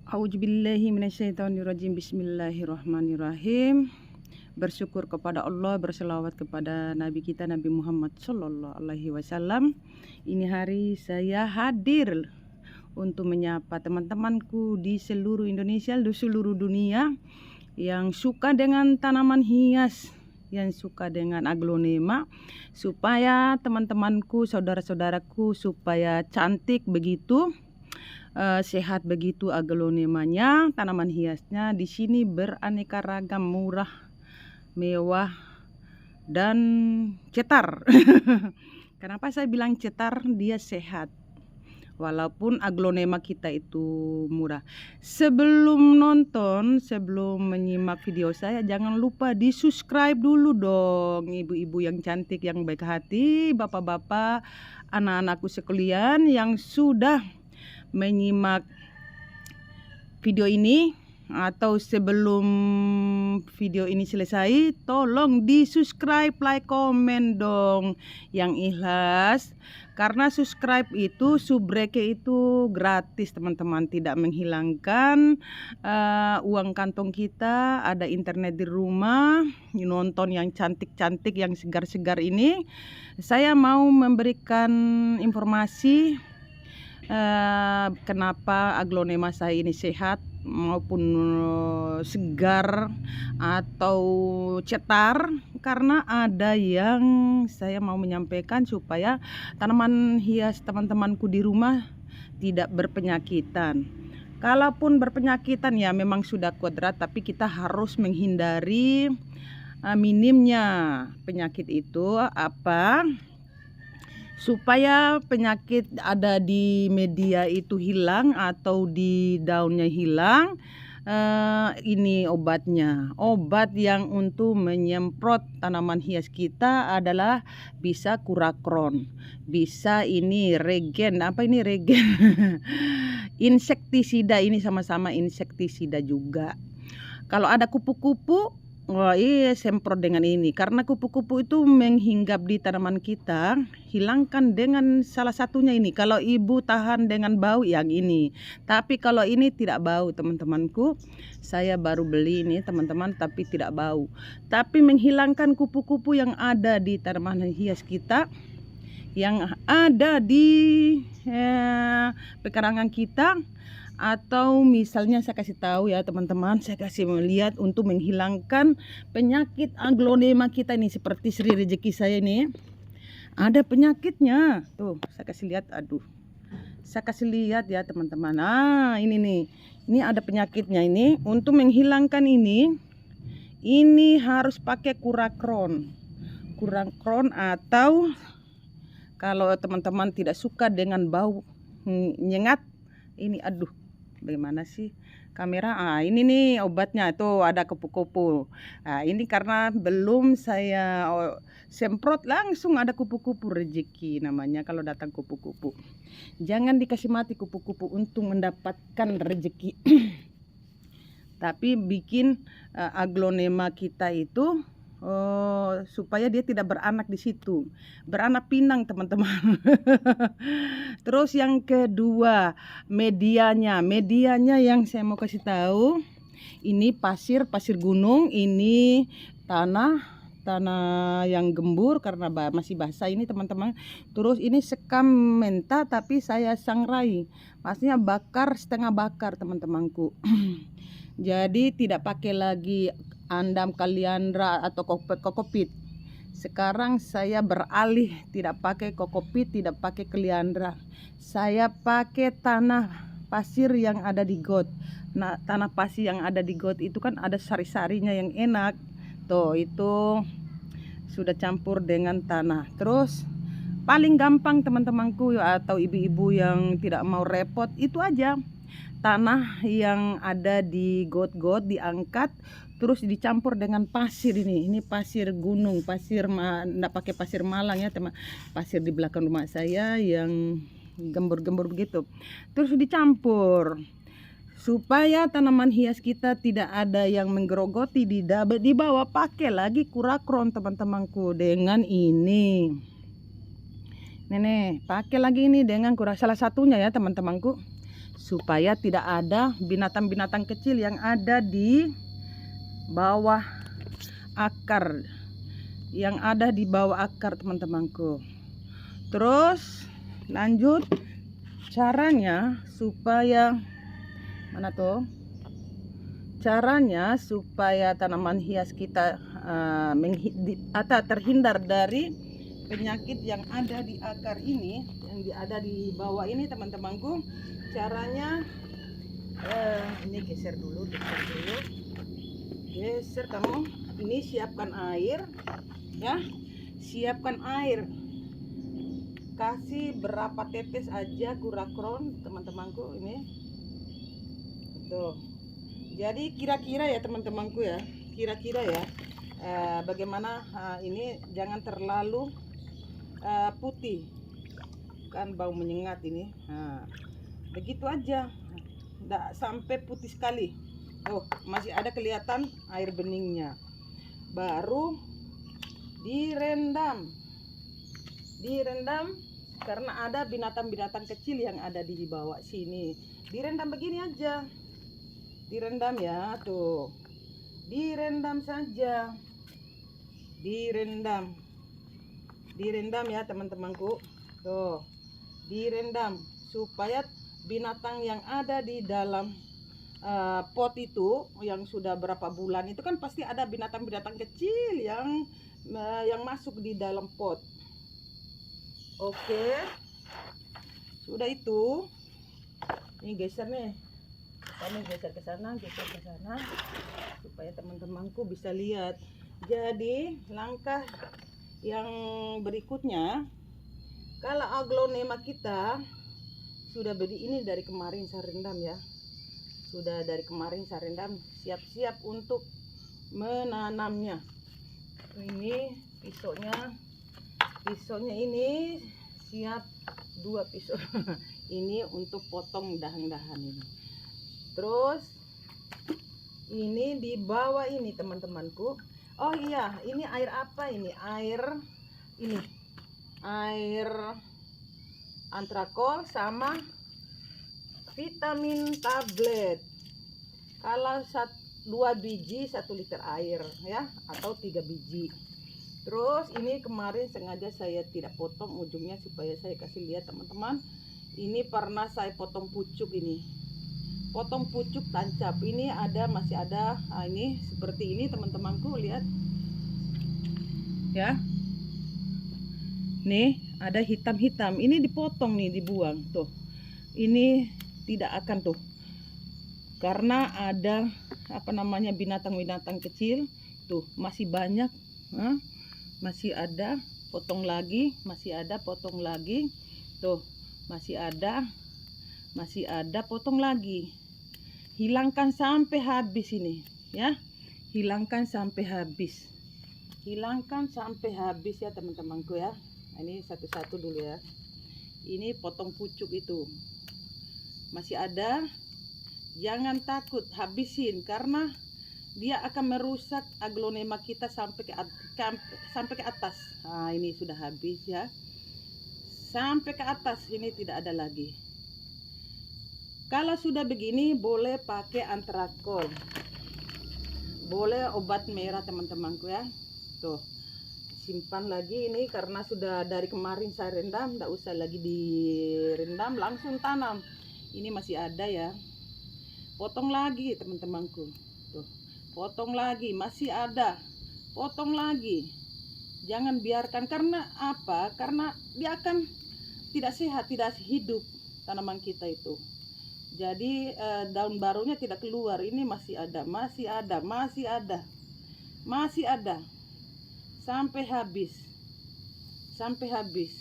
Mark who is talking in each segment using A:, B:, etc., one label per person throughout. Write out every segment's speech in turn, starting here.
A: A'udzubillahi minasyaitonirrajim. Bismillahirrahmanirrahim. Bersyukur kepada Allah, berselawat kepada Nabi kita Nabi Muhammad Sallallahu Alaihi Wasallam. Ini hari saya hadir untuk menyapa teman-temanku di seluruh Indonesia, di seluruh dunia yang suka dengan tanaman hias, yang suka dengan aglonema, supaya teman-temanku, saudara-saudaraku supaya cantik begitu. Sehat begitu aglonemanya, tanaman hiasnya di sini beraneka ragam, murah, mewah, dan cetar. Kenapa saya bilang cetar? Dia sehat. Walaupun aglonema kita itu murah. Sebelum nonton, sebelum menyimak video saya, jangan lupa di subscribe dulu dong, ibu-ibu yang cantik, yang baik hati, bapak-bapak, anak-anakku sekalian yang sudah menyimak video ini, atau sebelum video ini selesai, tolong di subscribe, like, komen dong yang ikhlas, karena subscribe itu, subreke itu gratis teman-teman, tidak menghilangkan uang kantong kita. Ada internet di rumah, nonton yang cantik-cantik, yang segar-segar ini. Saya mau memberikan informasi kenapa aglonema saya ini sehat maupun segar atau cetar, karena ada yang saya mau menyampaikan supaya tanaman hias teman-temanku di rumah tidak berpenyakitan. Kalaupun berpenyakitan ya memang sudah kuadrat, tapi kita harus menghindari minimnya penyakit itu apa, supaya penyakit ada di media itu hilang atau di daunnya hilang. Ini obatnya, obat yang untuk menyemprot tanaman hias kita adalah bisa kurakron, bisa ini regen, apa ini regen? Insektisida, ini sama-sama insektisida juga. Kalau ada kupu-kupu, wah iya, semprot dengan ini, karena kupu-kupu itu menghinggap di tanaman kita, hilangkan dengan salah satunya ini. Kalau ibu tahan dengan bau yang ini, tapi kalau ini tidak bau teman-temanku. Saya baru beli ini teman-teman, tapi tidak bau, tapi menghilangkan kupu-kupu yang ada di tanaman hias kita, yang ada di pekarangan kita. Atau misalnya saya kasih tahu ya teman-teman, saya kasih melihat untuk menghilangkan penyakit aglonema kita ini, seperti Sri Rezeki saya ini ada penyakitnya tuh, saya kasih lihat, aduh, saya kasih lihat ya teman-teman. Ini nih, ini ada penyakitnya ini. Untuk menghilangkan ini harus pakai kurakron atau kalau teman-teman tidak suka dengan bau nyengat ini, aduh, bagaimana sih kamera? Ini nih obatnya, tuh ada kupu-kupu. Ini karena belum saya semprot, langsung ada kupu-kupu, rezeki namanya kalau datang kupu-kupu. Jangan dikasih mati kupu-kupu untuk mendapatkan rezeki. Tapi bikin aglonema kita itu supaya dia tidak beranak di situ, beranak pinang teman-teman. Terus yang kedua, medianya yang saya mau kasih tahu, ini pasir gunung, ini tanah yang gembur karena masih basah ini teman-teman. Terus ini sekam menta, tapi saya sangrai, maksudnya bakar, setengah bakar teman-temanku. Jadi tidak pakai lagi andam kaliandra atau kokopit. Sekarang saya beralih, tidak pakai kokopit, tidak pakai kaliandra. Saya pakai tanah pasir yang ada di got. Nah, tanah pasir yang ada di got itu kan ada sari-sarinya yang enak. Tuh, itu sudah campur dengan tanah. Terus paling gampang teman-temanku atau ibu-ibu yang tidak mau repot, itu aja. Tanah yang ada di got-got diangkat, terus dicampur dengan pasir ini pasir gunung, pasir enggak pakai pasir Malang ya teman, pasir di belakang rumah saya yang gembur-gembur begitu. Terus dicampur supaya tanaman hias kita tidak ada yang menggerogoti di bawah. Pakai lagi kurakron teman-temanku dengan ini. Nenek pakai lagi ini dengan salah satunya ya teman-temanku, supaya tidak ada binatang-binatang kecil yang ada di bawah akar, teman-temanku. Terus lanjut caranya supaya tanaman hias kita atau terhindar dari penyakit yang ada di akar ini, yang ada di bawah ini, teman-temanku. Caranya ini geser dulu. Geser kamu. Ini siapkan air, ya. Siapkan air. Kasih berapa tetes aja kurakron, teman-temanku, ini. Tuh. Jadi kira-kira ya, teman-temanku ya. Kira-kira ya. Bagaimana ini jangan terlalu putih. Kan bau menyengat ini. Begitu aja. Nggak sampai putih sekali. Oh, masih ada kelihatan air beningnya. Baru direndam karena ada binatang-binatang kecil yang ada di bawah sini. Direndam begini aja. Direndam ya, tuh. Direndam saja. Direndam ya, teman-temanku. Tuh. Direndam supaya binatang yang ada di dalam pot itu, yang sudah berapa bulan itu kan pasti ada binatang-binatang kecil yang masuk di dalam pot. Oke. Sudah itu. Ini geser nih. Kami geser ke sana supaya teman-temanku bisa lihat. Jadi langkah yang berikutnya, kalau aglonema kita sudah ini dari kemarin saya rendam ya. Siap-siap untuk menanamnya. Ini pisaunya ini siap 2 pisau. Ini untuk potong dahan-dahan ini. Terus ini di bawah ini, teman-temanku. Oh iya, ini air apa ini? Air antrakol sama vitamin tablet. Kalau 2 biji 1 liter air ya, atau 3 biji. Terus ini kemarin sengaja saya tidak potong ujungnya supaya saya kasih lihat, teman-teman. Ini pernah saya potong pucuk ini. Potong pucuk tancap. Ini masih ada ini seperti ini, teman-temanku, lihat. Ya. Nih, ada hitam-hitam. Ini dipotong nih, dibuang tuh. Ini tidak akan tuh. Karena ada binatang-binatang kecil tuh, masih banyak. Masih ada, potong lagi, tuh, masih ada, potong lagi. Hilangkan sampai habis ini ya. Hilangkan sampai habis ya, teman-temanku ya. Ini satu-satu dulu ya. Ini potong pucuk itu masih ada. Jangan takut, habisin, karena dia akan merusak aglonema kita sampai ke atas. Nah, ini sudah habis ya. Sampai ke atas ini tidak ada lagi. Kalau sudah begini boleh pakai antrakol. Boleh obat merah, teman-temanku ya. Tuh. Simpan lagi ini karena sudah dari kemarin saya rendam, tidak usah lagi direndam, langsung tanam. Ini masih ada ya. Potong lagi, teman-temanku. Tuh. Potong lagi, masih ada. Potong lagi. Jangan biarkan, karena apa? Karena dia akan tidak sehat, tidak hidup tanaman kita itu. Jadi daun barunya tidak keluar. Ini masih ada. Sampai habis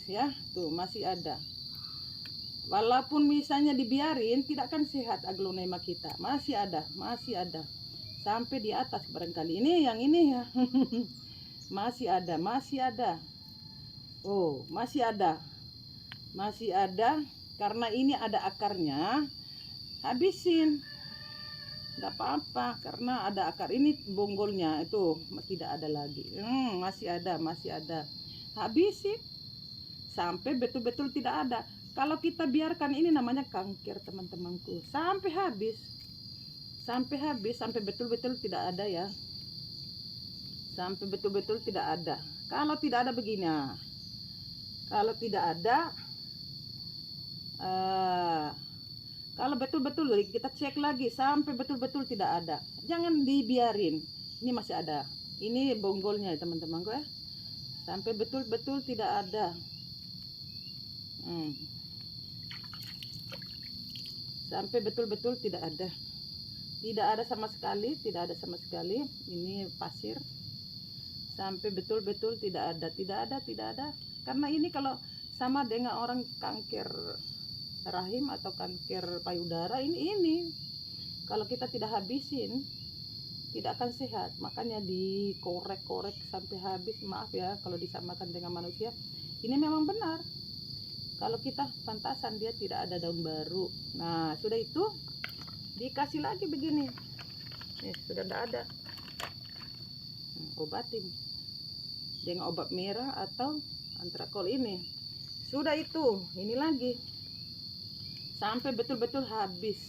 A: ya. Tuh, masih ada. Walaupun misalnya dibiarin, tidak akan sehat aglonema kita. Masih ada. Sampai di atas barangkali. Ini yang ini ya. Masih ada. Oh, masih ada. Karena ini ada akarnya. Habisin. Enggak apa-apa, karena ada akar. Ini bonggolnya itu tidak ada lagi. Masih ada. Habisin sampai betul-betul tidak ada. Kalau kita biarkan, ini namanya kanker teman-temanku, sampai habis, sampai betul-betul tidak ada ya, sampai betul-betul tidak ada. Kalau tidak ada begini, kalau tidak ada, kalau betul-betul kita cek lagi sampai betul-betul tidak ada, jangan dibiarin. Ini masih ada, ini bonggolnya ya teman-temanku ya, sampai betul-betul tidak ada. Sampai betul-betul tidak ada, sama sekali, tidak ada sama sekali. Ini pasir, sampai betul-betul tidak ada. Karena ini kalau sama dengan orang kanker rahim atau kanker payudara, ini kalau kita tidak habisin tidak akan sehat. Makanya dikorek-korek sampai habis. Maaf ya kalau disamakan dengan manusia, ini memang benar. Kalau kita pantasan dia tidak ada daun baru. Nah sudah itu dikasih lagi begini, sudah tidak ada. Obatin dengan obat merah atau antrakol ini. Sudah itu, ini lagi sampai betul-betul habis.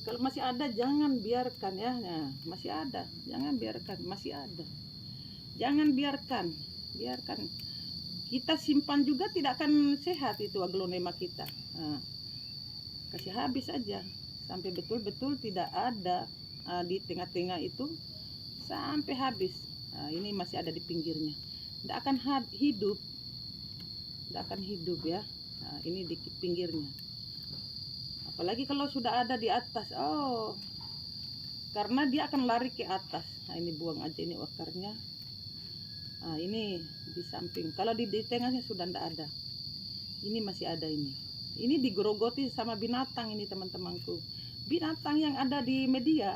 A: Kalau masih ada jangan biarkan ya. Nah, masih ada, jangan biarkan, masih ada. Jangan biarkan. Kita simpan juga tidak akan sehat itu aglonema kita. Nah, kasih habis aja sampai betul-betul tidak ada. Di tengah-tengah itu sampai habis. Ini masih ada di pinggirnya, tidak akan hidup, ya. Ini di pinggirnya, apalagi kalau sudah ada di atas, karena dia akan lari ke atas. Ini buang aja ini akarnya. Ini di samping, kalau di tengahnya sudah tidak ada, ini masih ada. Ini digerogoti sama binatang ini teman-temanku, binatang yang ada di media.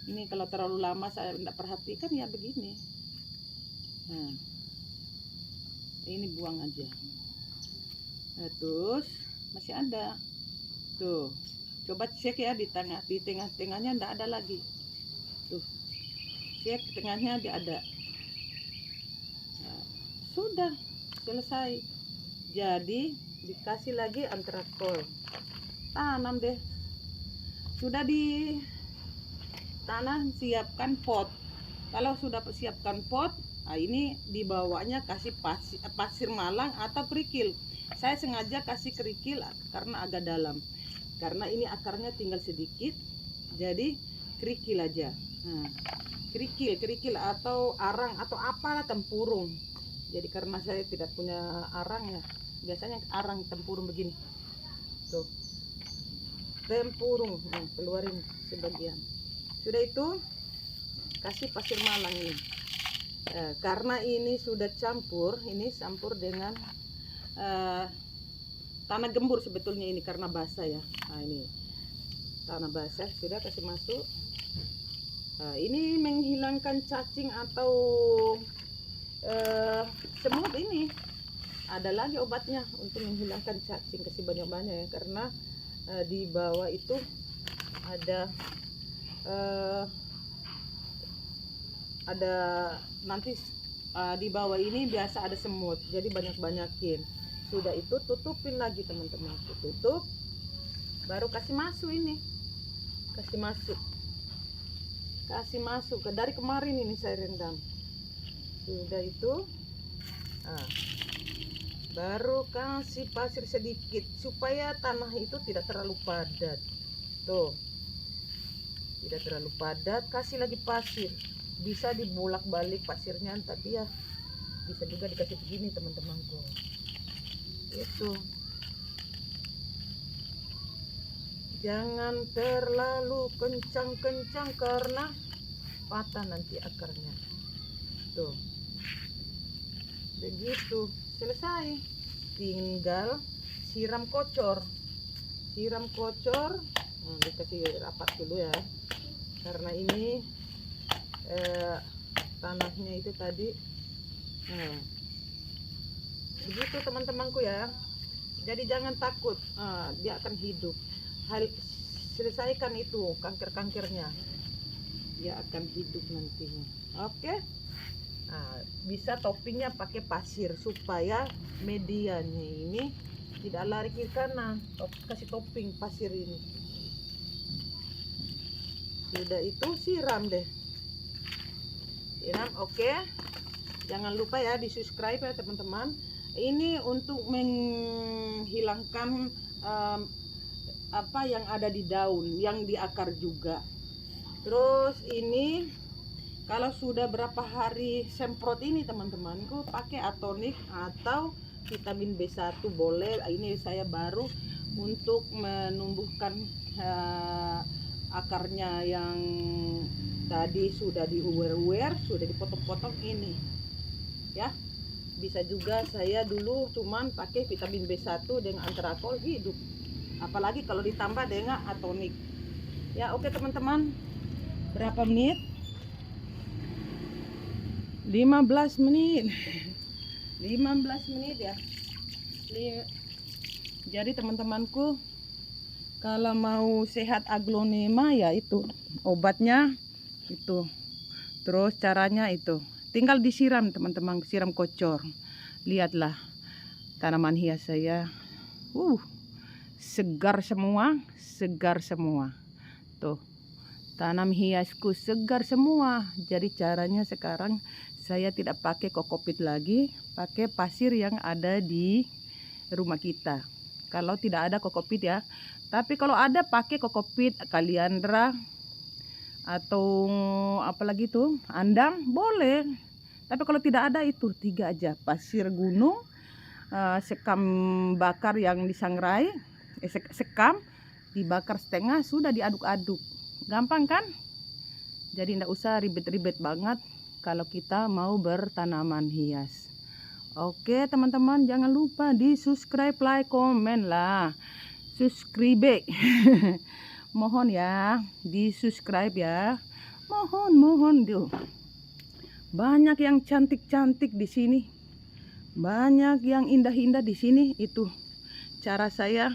A: Ini kalau terlalu lama saya tidak perhatikan ya begini. Ini buang aja. Terus masih ada tuh, coba cek ya di tengahnya tidak ada lagi tuh, cek tengahnya dia ada. Sudah selesai, jadi dikasih lagi antrakol, tanam deh. Sudah di tanah, siapkan pot. Kalau sudah siapkan pot, ini dibawanya kasih pasir malang atau kerikil. Saya sengaja kasih kerikil karena agak dalam, karena ini akarnya tinggal sedikit, jadi kerikil aja. Kerikil atau arang atau apalah, tempurung. Jadi karena saya tidak punya arang ya, biasanya arang tempurung begini tuh, tempurung. Keluarin sebagian. Sudah itu kasih pasir malang ini. Karena ini sudah campur dengan tanah gembur sebetulnya ini, karena basah ya. Ini tanah basah sudah kasih masuk. Ini menghilangkan cacing atau semut. Ini ada lagi obatnya untuk menghilangkan cacing, kasih banyak-banyak ya, karena di bawah itu ada nanti di bawah ini biasa ada semut, jadi banyakin. Sudah itu tutupin lagi teman-teman, tutup, baru kasih masuk ini, kasih masuk dari kemarin ini saya rendam. Sudah itu baru kasih pasir sedikit supaya tanah itu tidak terlalu padat tuh, tidak terlalu padat. Kasih lagi pasir, bisa dibolak-balik pasirnya, tapi ya bisa juga dikasih begini teman-temanku. Itu jangan terlalu kencang-kencang karena patah nanti akarnya tuh. Begitu selesai, tinggal siram kocor. Dikasih rapat dulu ya, karena ini tanahnya itu tadi. Begitu teman-temanku ya, jadi jangan takut, dia akan hidup. Selesaikan itu kanker-kankernya, dia akan hidup nantinya. Oke, Nah, bisa toppingnya pakai pasir supaya medianya ini tidak lari kiri kanan. Kasih topping pasir ini. Sudah itu siram deh. Siram, oke. Jangan lupa ya di subscribe ya teman-teman. Ini untuk menghilangkan apa yang ada di daun, yang di akar juga. Terus ini kalau sudah berapa hari semprot ini teman-temanku, pakai atonik atau vitamin B1 boleh. Ini saya baru untuk menumbuhkan akarnya yang tadi sudah diuwer-uwer, sudah dipotong-potong ini ya. Bisa juga saya dulu cuman pakai vitamin B1 dengan antrakol hidup, apalagi kalau ditambah dengan atonik ya. Oke teman-teman, berapa menit? 15 menit 15 menit ya. Jadi teman-temanku, kalau mau sehat aglonema ya itu obatnya itu. Terus caranya itu tinggal disiram teman-teman, siram kocor. Lihatlah tanaman hias saya, segar semua, segar semua. Tuh, tanam hiasku segar semua. Jadi caranya sekarang saya tidak pakai kokopit lagi, pakai pasir yang ada di rumah kita. Kalau tidak ada kokopit ya, tapi kalau ada pakai kokopit, kaliandra atau apalagi tuh andang boleh. Tapi kalau tidak ada itu 3 aja, pasir gunung, sekam bakar yang disangrai, sekam dibakar setengah, sudah diaduk-aduk. Gampang kan? Jadi tidak usah ribet-ribet banget kalau kita mau bertanaman hias. Oke teman-teman, jangan lupa di subscribe, like, komen lah. Subscribe. Mohon ya, di subscribe ya. Mohon tuh. Banyak yang cantik-cantik di sini. Banyak yang indah-indah di sini. Itu cara saya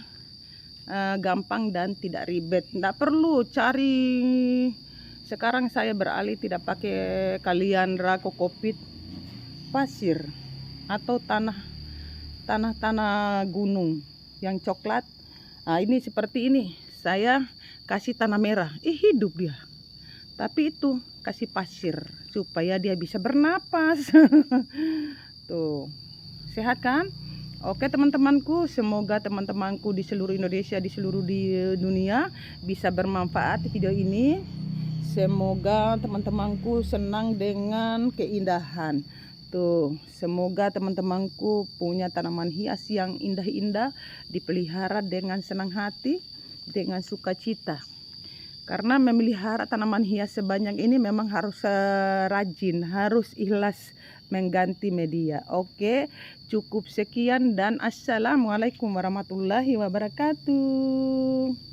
A: gampang dan tidak ribet. Tidak perlu cari. Sekarang saya beralih tidak pakai kaliandra, kokopit, pasir atau tanah gunung yang coklat. Nah, ini seperti ini. Saya kasih tanah merah. Hidup dia. Tapi itu kasih pasir supaya dia bisa bernapas. Tuh. Sehat kan? Oke teman-temanku, semoga teman-temanku di seluruh Indonesia, di seluruh dunia bisa bermanfaat video ini. Semoga teman-temanku senang dengan keindahan. Tuh, semoga teman-temanku punya tanaman hias yang indah-indah, dipelihara dengan senang hati, dengan sukacita. Karena memelihara tanaman hias sebanyak ini memang harus rajin, harus ikhlas mengganti media. Oke, cukup sekian dan assalamualaikum warahmatullahi wabarakatuh.